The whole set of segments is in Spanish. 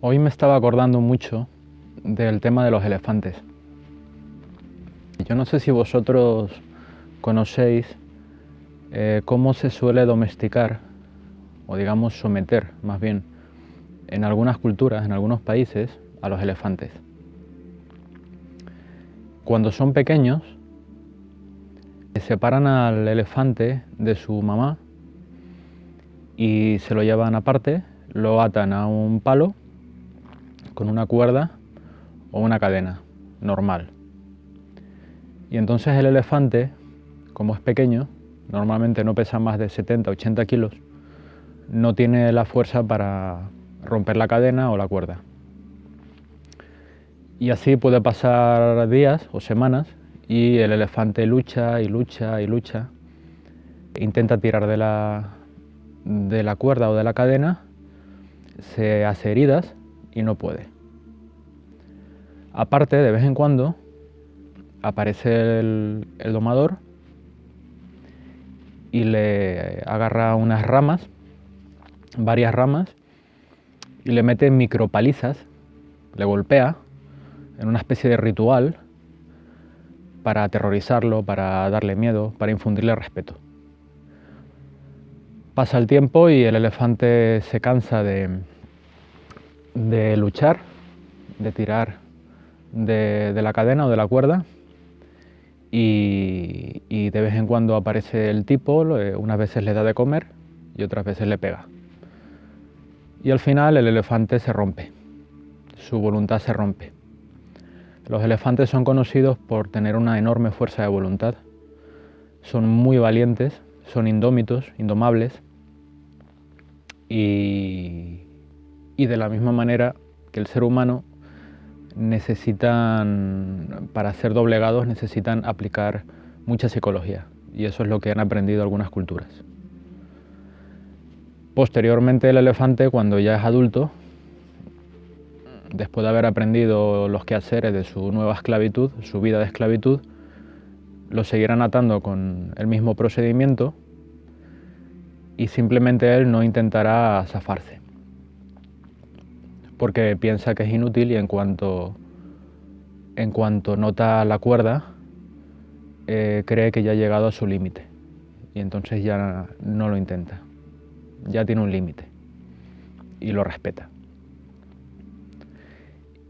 Hoy me estaba acordando mucho del tema de los elefantes. Yo no sé si vosotros conocéis cómo se suele domesticar, o digamos someter más bien, en algunas culturas, en algunos países, a los elefantes. Cuando son pequeños, separan al elefante de su mamá y se lo llevan aparte, lo atan a un palo con una cuerda o una cadena normal. Y entonces el elefante, como es pequeño, normalmente no pesa más de 70-80 kilos, no tiene la fuerza para romper la cadena o la cuerda. Y así puede pasar días o semanas y el elefante lucha y lucha y lucha. Intenta tirar de la cuerda o de la cadena, se hace heridas y no puede. Aparte, de vez en cuando, aparece el domador y le agarra unas ramas, varias ramas, y le mete micropalizas, le golpea en una especie de ritual para aterrorizarlo, para darle miedo, para infundirle respeto. Pasa el tiempo y el elefante se cansa de luchar, de tirar de la cadena o de la cuerda, y de vez en cuando aparece el tipo, unas veces le da de comer y otras veces le pega. Y al final el elefante se rompe, su voluntad se rompe. Los elefantes son conocidos por tener una enorme fuerza de voluntad, son muy valientes, son indómitos, indomables, y de la misma manera que el ser humano para ser doblegados necesitan aplicar mucha psicología, y eso es lo que han aprendido algunas culturas. Posteriormente el elefante, cuando ya es adulto, después de haber aprendido los quehaceres de su nueva esclavitud, su vida de esclavitud, lo seguirán atando con el mismo procedimiento y simplemente él no intentará zafarse, porque piensa que es inútil y en cuanto nota la cuerda, cree que ya ha llegado a su límite y entonces ya no lo intenta, ya tiene un límite y lo respeta.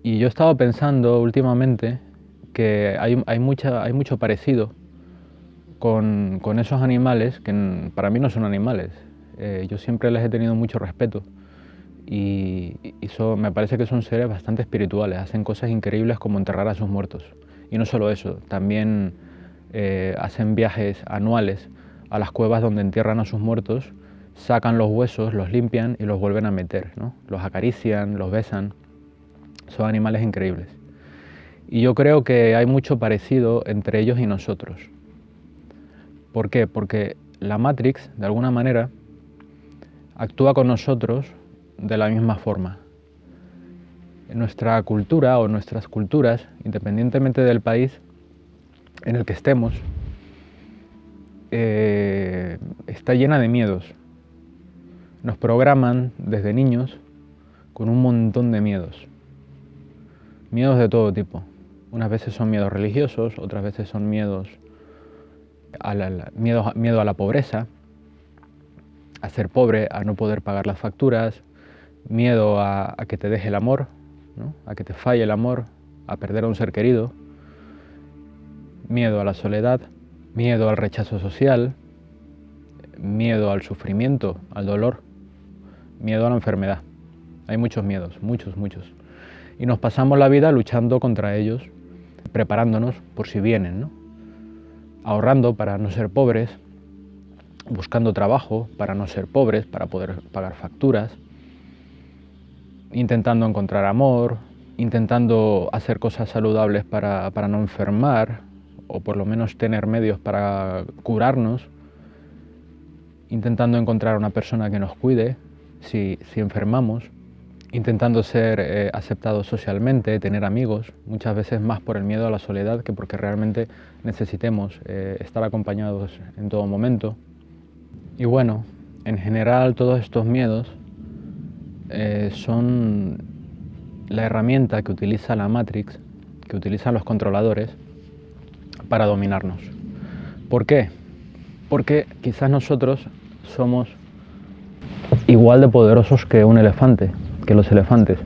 Y yo he estado pensando últimamente que hay mucho parecido con esos animales que para mí no son animales. Yo siempre les he tenido mucho respeto y me parece que son seres bastante espirituales, hacen cosas increíbles como enterrar a sus muertos. Y no solo eso, también hacen viajes anuales a las cuevas donde entierran a sus muertos, sacan los huesos, los limpian y los vuelven a meter, ¿no? Los acarician, los besan. Son animales increíbles. Y yo creo que hay mucho parecido entre ellos y nosotros. ¿Por qué? Porque la Matrix, de alguna manera, actúa con nosotros de la misma forma. En nuestra cultura o nuestras culturas, independientemente del país en el que estemos, está llena de miedos. Nos programan desde niños con un montón de miedos. Miedos de todo tipo. Unas veces son miedos religiosos, otras veces son miedo a la pobreza, a ser pobre, a no poder pagar las facturas, miedo a que te deje el amor, ¿no? A que te falle el amor, a perder a un ser querido, miedo a la soledad, miedo al rechazo social, miedo al sufrimiento, al dolor, miedo a la enfermedad. Hay muchos miedos, muchos. Y nos pasamos la vida luchando contra ellos, preparándonos por si vienen, ¿no? Ahorrando para no ser pobres, buscando trabajo para no ser pobres, para poder pagar facturas, intentando encontrar amor, intentando hacer cosas saludables para no enfermar, o por lo menos tener medios para curarnos, intentando encontrar una persona que nos cuide si enfermamos, intentando ser aceptados socialmente, tener amigos, muchas veces más por el miedo a la soledad que porque realmente necesitemos estar acompañados en todo momento. Y bueno, en general todos estos miedos son la herramienta que utiliza la Matrix, que utilizan los controladores para dominarnos. ¿Por qué? Porque quizás nosotros somos igual de poderosos que un elefante, que los elefantes.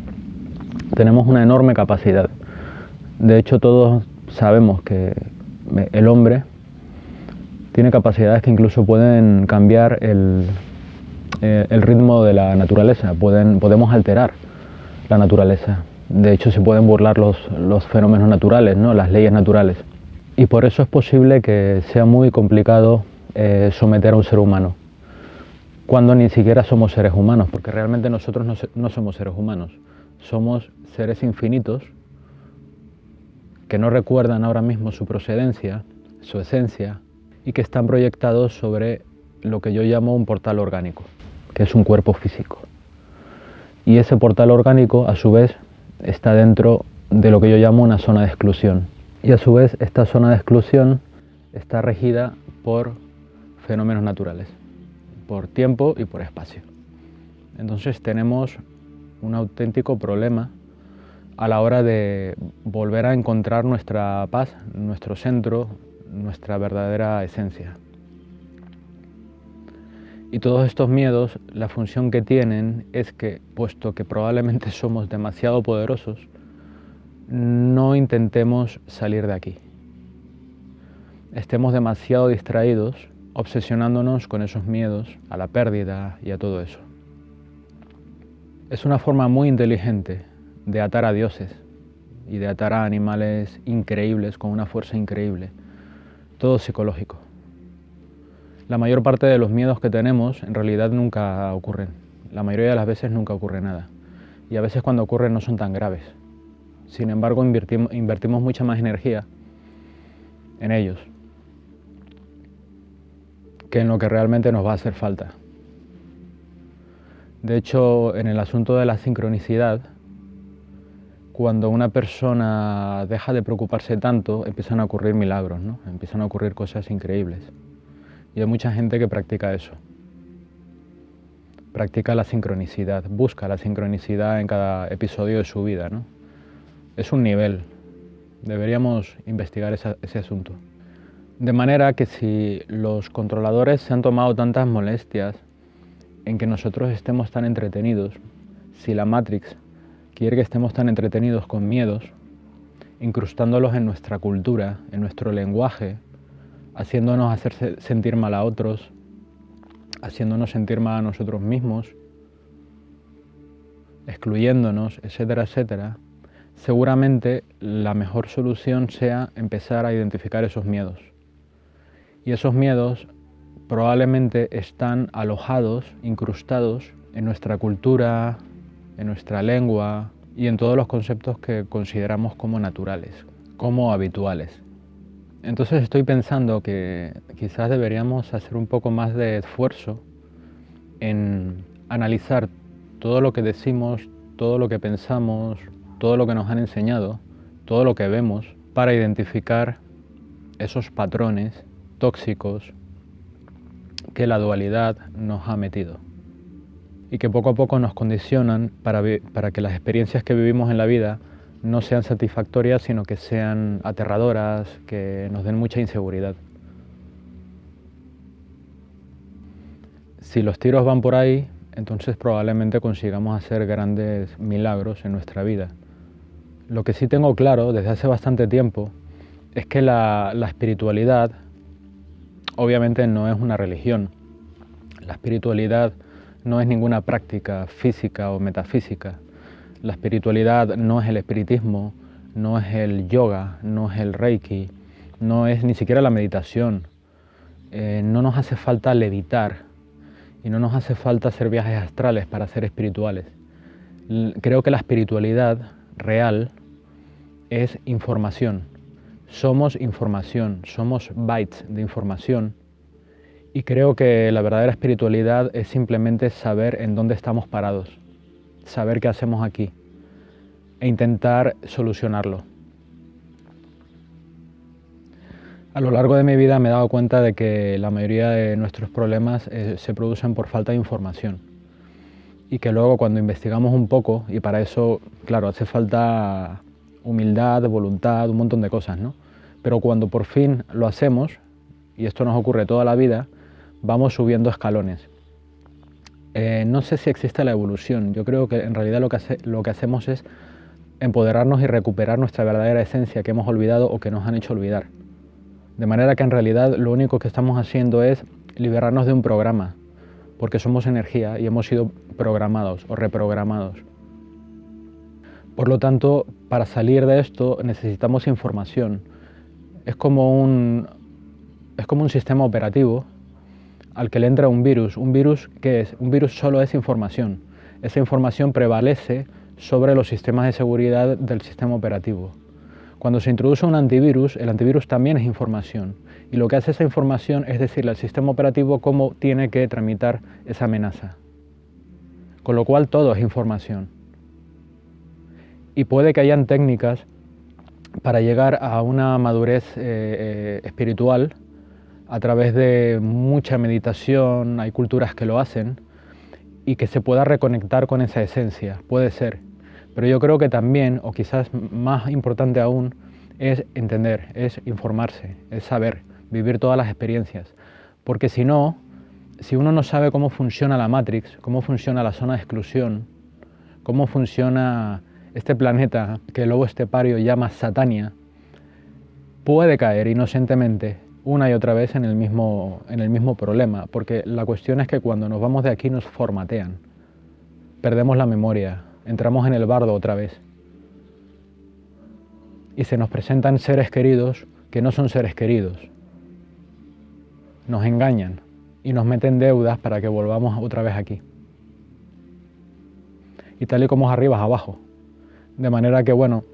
Tenemos una enorme capacidad. De hecho, todos sabemos que el hombre tiene capacidades que incluso pueden cambiar el ritmo de la naturaleza, podemos alterar la naturaleza. De hecho, se pueden burlar los fenómenos naturales, ¿no? Las leyes naturales. Y por eso es posible que sea muy complicado someter a un ser humano, cuando ni siquiera somos seres humanos, porque realmente nosotros no somos seres humanos, somos seres infinitos que no recuerdan ahora mismo su procedencia, su esencia, y que están proyectados sobre lo que yo llamo un portal orgánico, que es un cuerpo físico. Y ese portal orgánico, a su vez, está dentro de lo que yo llamo una zona de exclusión. Y a su vez, esta zona de exclusión está regida por fenómenos naturales, por tiempo y por espacio. Entonces tenemos un auténtico problema a la hora de volver a encontrar nuestra paz, nuestro centro, nuestra verdadera esencia. Y todos estos miedos, la función que tienen es que, puesto que probablemente somos demasiado poderosos, no intentemos salir de aquí. Estemos demasiado distraídos, obsesionándonos con esos miedos a la pérdida y a todo eso. Es una forma muy inteligente de atar a dioses y de atar a animales increíbles con una fuerza increíble. Todo psicológico. La mayor parte de los miedos que tenemos en realidad nunca ocurren. La mayoría de las veces nunca ocurre nada. Y a veces cuando ocurren no son tan graves. Sin embargo, invertimos mucha más energía en ellos que en lo que realmente nos va a hacer falta. De hecho, en el asunto de la sincronicidad, cuando una persona deja de preocuparse tanto, empiezan a ocurrir milagros, ¿no? Empiezan a ocurrir cosas increíbles. Y hay mucha gente que practica eso. Practica la sincronicidad, busca la sincronicidad en cada episodio de su vida, ¿no? Es un nivel. Deberíamos investigar ese asunto. De manera que si los controladores se han tomado tantas molestias en que nosotros estemos tan entretenidos, si la Matrix quiere que estemos tan entretenidos con miedos, incrustándolos en nuestra cultura, en nuestro lenguaje, haciéndonos hacer sentir mal a otros, haciéndonos sentir mal a nosotros mismos, excluyéndonos, etcétera, etcétera, seguramente la mejor solución sea empezar a identificar esos miedos. Y esos miedos probablemente están alojados, incrustados en nuestra cultura, en nuestra lengua y en todos los conceptos que consideramos como naturales, como habituales. Entonces estoy pensando que quizás deberíamos hacer un poco más de esfuerzo en analizar todo lo que decimos, todo lo que pensamos, todo lo que nos han enseñado, todo lo que vemos, para identificar esos patrones tóxicos que la dualidad nos ha metido y que poco a poco nos condicionan para que las experiencias que vivimos en la vida no sean satisfactorias, sino que sean aterradoras, que nos den mucha inseguridad. Si los tiros van por ahí, entonces probablemente consigamos hacer grandes milagros en nuestra vida. Lo que sí tengo claro desde hace bastante tiempo es que la espiritualidad obviamente no es una religión. La espiritualidad no es ninguna práctica física o metafísica. La espiritualidad no es el espiritismo, no es el yoga, no es el reiki, no es ni siquiera la meditación. No nos hace falta levitar y no nos hace falta hacer viajes astrales para ser espirituales. Creo que la espiritualidad real es información. Somos información, somos bytes de información. Y creo que la verdadera espiritualidad es simplemente saber en dónde estamos parados, saber qué hacemos aquí e intentar solucionarlo. A lo largo de mi vida me he dado cuenta de que la mayoría de nuestros problemas se producen por falta de información. y que luego cuando investigamos un poco, y para eso, claro, hace falta humildad, voluntad, un montón de cosas, ¿no? Pero cuando por fin lo hacemos, y esto nos ocurre toda la vida, vamos subiendo escalones. No sé si existe la evolución, yo creo que en realidad lo que hacemos es empoderarnos y recuperar nuestra verdadera esencia que hemos olvidado o que nos han hecho olvidar. De manera que en realidad lo único que estamos haciendo es liberarnos de un programa, porque somos energía y hemos sido programados o reprogramados. Por lo tanto, para salir de esto necesitamos información. Es como un sistema operativo al que le entra un virus. ¿Un virus qué es? Un virus solo es información. Esa información prevalece sobre los sistemas de seguridad del sistema operativo. Cuando se introduce un antivirus, el antivirus también es información. Y lo que hace esa información es decirle al sistema operativo cómo tiene que tramitar esa amenaza. Con lo cual todo es información. Y puede que hayan técnicas para llegar a una madurez espiritual a través de mucha meditación, hay culturas que lo hacen, y que se pueda reconectar con esa esencia, puede ser. Pero yo creo que también, o quizás más importante aún, es entender, es informarse, es saber, vivir todas las experiencias. Porque si no, si uno no sabe cómo funciona la Matrix, cómo funciona la zona de exclusión, cómo funciona este planeta que el lobo estepario llama Satania, puede caer inocentemente una y otra vez en el mismo problema, porque la cuestión es que cuando nos vamos de aquí nos formatean, perdemos la memoria, entramos en el bardo otra vez y se nos presentan seres queridos que no son seres queridos, nos engañan y nos meten deudas para que volvamos otra vez aquí. Y tal y como es arriba es abajo, de manera que bueno,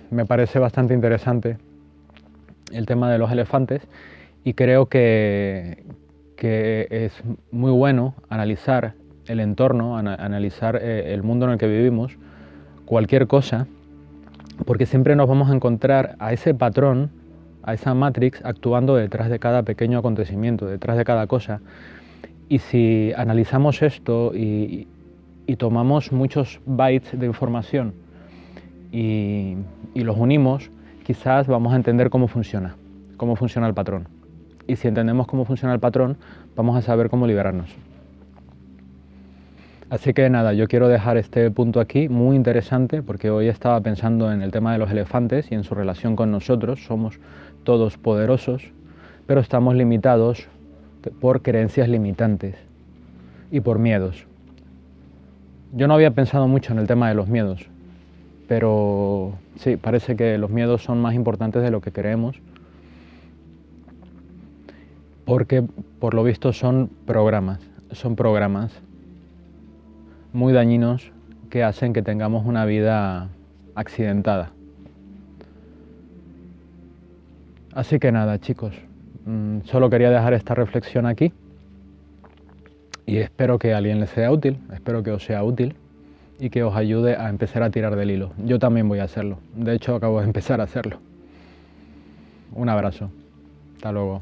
me parece bastante interesante el tema de los elefantes y creo que es muy bueno analizar el entorno, analizar el mundo en el que vivimos, cualquier cosa, porque siempre nos vamos a encontrar a ese patrón, a esa matrix actuando detrás de cada pequeño acontecimiento, detrás de cada cosa. Y si analizamos esto y tomamos muchos bytes de información y los unimos, quizás vamos a entender cómo funciona el patrón. Y si entendemos cómo funciona el patrón, vamos a saber cómo liberarnos. Así que nada, yo quiero dejar este punto aquí, muy interesante, porque hoy estaba pensando en el tema de los elefantes y en su relación con nosotros. Somos todos poderosos, pero estamos limitados por creencias limitantes y por miedos. Yo no había pensado mucho en el tema de los miedos, pero sí, parece que los miedos son más importantes de lo que creemos, porque por lo visto son programas muy dañinos que hacen que tengamos una vida accidentada. Así que nada, chicos, solo quería dejar esta reflexión aquí y espero que a alguien le sea útil, espero que os sea útil y que os ayude a empezar a tirar del hilo. Yo también voy a hacerlo, de hecho acabo de empezar a hacerlo. Un abrazo, hasta luego.